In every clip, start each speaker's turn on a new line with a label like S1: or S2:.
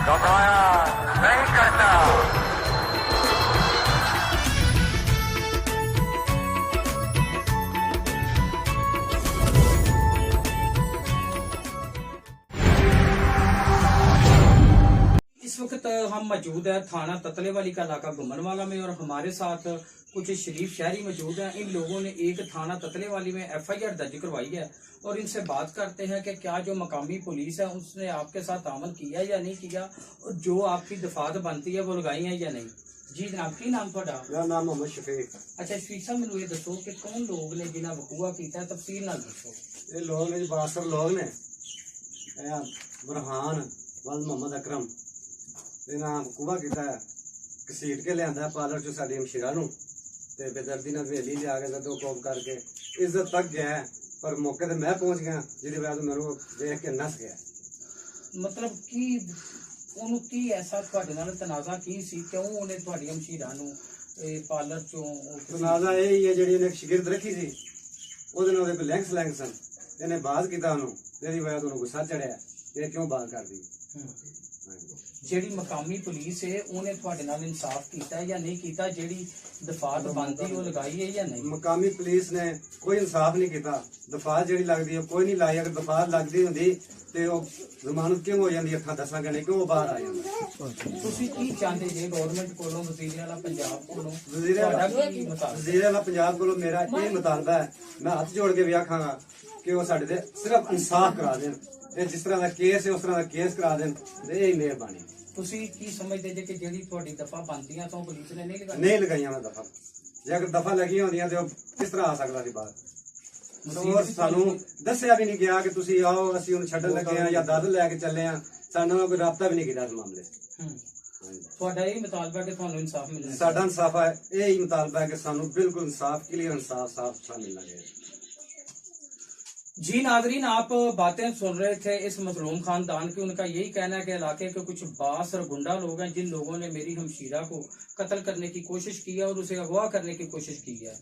S1: दबाया नहीं करता।
S2: इस वक्त हम मौजूद है थाना ततलेवाली का इलाका गुमनवाला में और हमारे साथ कुछ शरीफ शहरी मौजूद हैं। इन लोगों ने एक थाना ततलेवाली में FIR दर्ज करवाई है और इनसे बात करते हैं कि क्या जो मकामी पुलिस है उसने आपके साथ अमल किया या नहीं किया और जो आपकी दफात बनती है वो लगाई है या नहीं। जी जनाब, की नाम थोड़ा?
S3: मेरा नाम मोहम्मद शफीक।
S2: अच्छा शफीक साहब, मैनू ये दसो कि कौन लोग ने जिन्हें वकूआ किया, तफसील नाल दसो।
S3: ये लोग ने बासर लोग ने बुरहान वल मोहम्मद अकरम इन्हें वकूआ किया घसीट के लिया पार्लर चो साडी हमशीरा नूं ते बेदर्दी नाल हवेली लिया के जदों कोप करके इज्जत तक गया पर मौके ते मैं पहुंच गया जिहदी वजह तो मेरे देख के नस गया।
S2: मतलब कि ਉਹਨੂੰ ਕੀ ਐਸਾ ਤੁਹਾਡੇ ਨਾਲ ਤਨਾਜ਼ਾ ਕੀ ਸੀ, ਕਿਉਂ ਉਹਨੇ ਤੁਹਾਡੀ ਹਮਸ਼ੀਰਾ ਨੂੰ ਪਾਰਲਰ ਚੋਂ
S3: ਤਨਾਜ਼ਾ ਇਹ ਹੀ ਹੈ ਜਿਹੜੀ ਉਹਨੇ ਸ਼ਾਗਿਰਦ ਰੱਖੀ ਸੀ ਉਹਦੇ ਨਾਲ ਉਹਦੇ ਕੋਲ ਲੈਂਗ ਸਨ, ਇਹਨੇ ਬਾਜ਼ ਕੀਤਾ ਉਹਨੂੰ, ਜਿਹਦੀ ਵਜ੍ਹਾ ਤੋਂ ਉਹਨੂੰ ਗੁੱਸਾ ਚੜਿਆ ਇਹ ਕਿਉਂ ਬਾਜ਼ ਕਰਦੀ।
S2: ਜਿਹੜੀ ਮਕਾਮੀ ਪੁਲਿਸ ਹੈ ਉਹਨੇ ਤੁਹਾਡੇ ਨਾਲ ਇਨਸਾਫ ਕੀਤਾ ਜਾਂ ਨਹੀਂ ਕੀਤਾ, ਜਿਹੜੀ ਦਫਾਤ ਬੰਦੀ ਉਹ ਲਗਾਈ ਹੈ ਜਾਂ ਨਹੀਂ।
S3: ਮਕਾਮੀ ਪੁਲਿਸ ਨੇ ਕੋਈ ਇਨਸਾਫ ਨਹੀਂ ਕੀਤਾ, ਦਫਾਤ ਜਿਹੜੀ ਲੱਗਦੀ ਹੈ ਕੋਈ ਨਹੀਂ ਲਾਈ। ਅਗਰ ਦਫਾਤ ਲੱਗਦੀ ਹੁੰਦੀ ਤੇ ਉਹ ਜ਼ਮਾਨਤ ਕਿਉਂ ਹੋ ਜਾਂਦੀ, ਅੱਖਾਂ ਦਸਾਂ ਘੰਟੇ ਕਿਉਂ ਬਾਹਰ ਆ ਜਾਂਦਾ।
S2: ਤੁਸੀਂ ਕੀ ਚਾਹੁੰਦੇ ਜੇ ਗਵਰਨਮੈਂਟ ਕੋਲੋਂ, ਵਜ਼ੀਰ ਆਲਾ ਪੰਜਾਬ ਕੋਲੋਂ?
S3: ਵਜ਼ੀਰ ਆਲਾ ਪੰਜਾਬ ਕੋਲੋਂ ਮੇਰਾ ਇਹ ਮੁਤਾਲਬਾ ਹੈ, ਮੈਂ ਹੱਥ ਜੋੜ ਕੇ ਵੀ ਆਖਾਂਗਾ ਕਿ ਉਹ ਸਾਡੇ ਤੇ ਸਿਰਫ ਇਨਸਾਫ ਕਰਾ ਦੇਣ, ਇਹ ਜਿਸ ਤਰ੍ਹਾਂ ਦਾ ਕੇਸ ਹੈ ਉਸ ਤਰ੍ਹਾਂ ਦਾ ਕੇਸ ਕਰਾ ਦੇਣ, ਇਹ ਹੀ ਮਿਹਰਬਾਨੀ।
S2: ਤੁਸੀਂ ਕੀ ਸਮਝਦੇ ਜੇ ਕਿ ਜਿਹੜੀ ਤੁਹਾਡੀ ਦਫਾ ਬੰਦੀਆਂ ਤੋਂ ਪੁਲਿਸ ਨੇ ਨਹੀਂ ਲਗਾਈ?
S3: ਨਹੀਂ ਲਗਾਈਆਂ ਮੈਂ ਦਫਾ, ਜੇ ਅਗਰ ਦਫਾ ਲੱਗੀਆਂ ਹੁੰਦੀਆਂ ਤੇ ਉਹ ਕਿਸ ਤਰ੍ਹਾਂ ਆ ਸਕਦਾ ਸੀ ਬਾਹਰ। ਹੋਰ ਸਾਨੂੰ ਦੱਸਿਆ ਵੀ ਨਹੀਂ ਗਿਆ ਕਿ ਤੁਸੀਂ ਆਓ ਅਸੀਂ ਉਹਨੂੰ ਛੱਡਣ ਲੱਗੇ ਆ ਜਾਂ ਦੱਦ ਲੈ ਕੇ ਚੱਲੇ ਆ, ਸਾਡੇ ਨਾਲ ਕੋਈ ਰਾਬਤਾ ਵੀ ਨਹੀਂ ਕੀਤਾ ਇਸ ਮਾਮਲੇ 'ਚ।
S2: ਤੁਹਾਡਾ ਇਹ ਮੁਤਾਲਬਾ ਕਿ ਤੁਹਾਨੂੰ ਇਨਸਾਫ ਮਿਲੇ?
S3: ਸਾਡਾ ਇਨਸਾਫ ਹੈ, ਇਹ ਹੀ ਮੁਤਾਲਬਾ ਹੈ ਕਿ ਸਾਨੂੰ ਬਿल्कुल इंसाफ क्लियर इंसाफ साफ मिलना चाहिए।
S2: जी नाजरीन, आप बातें सुन रहे थे इस मजलूम खानदान की। उनका यही कहना है कि इलाके के कुछ बास और गुंडा लोग हैं जिन लोगों ने मेरी हमशीरा को कत्ल करने की कोशिश की है और उसे अगवा करने की कोशिश की है।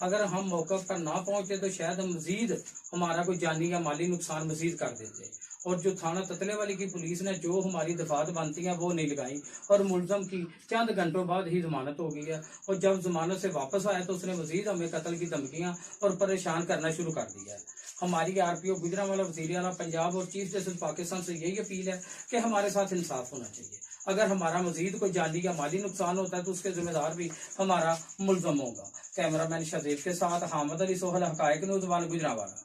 S2: अगर हम मौके पर ना पहुंचते तो शायद हम मजीद हमारा कोई जानी या माली नुकसान मजीद कर देते। और जो थाना ततलेवाली की पुलिस ने जो हमारी दफात बनती है वो नहीं लगाई और मुलजम की चंद घंटों बाद ही जमानत हो गई है और जब जमानत से वापस आया तो उसने मजीद हमें कत्ल की धमकियां और परेशान करना शुरू कर दिया है। हमारी RPO गुजरांवाला, वज़ीर आला पंजाब और चीफ जस्टिस पाकिस्तान से यही अपील है कि हमारे साथ इंसाफ होना चाहिए। अगर हमारा मजीद कोई जानी या माली नुकसान होता है तो उसके जिम्मेदार भी हमारा मुलजम होगा। कैमरामैन शहजेब के साथ हामिद अली सोहल, हकायक न्यूज़ 1 गुजरांवाला।